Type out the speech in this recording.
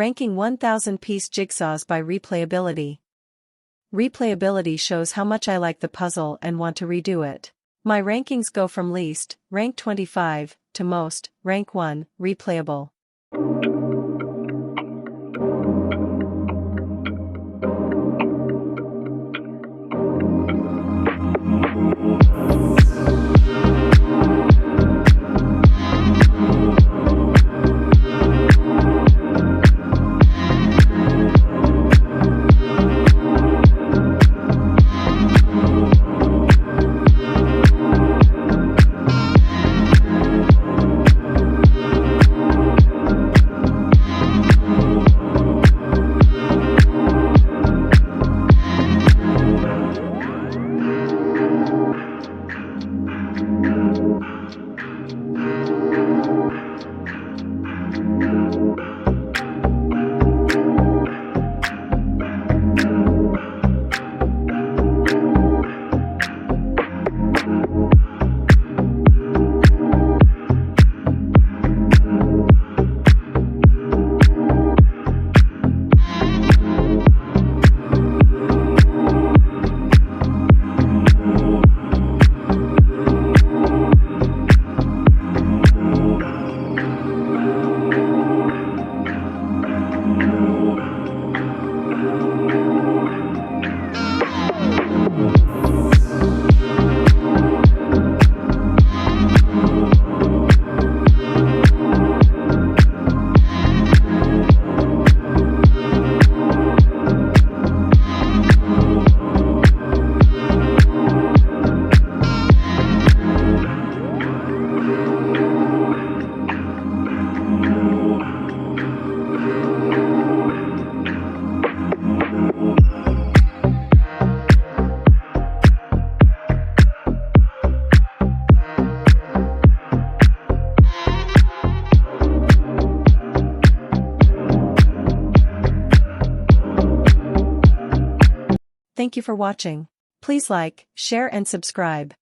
Ranking 1000-piece jigsaws by replayability. Replayability shows how much I like the puzzle and want to redo it. My rankings go from least, rank 25, to most, rank 1, replayable. Thank you for watching. Please like, share and subscribe.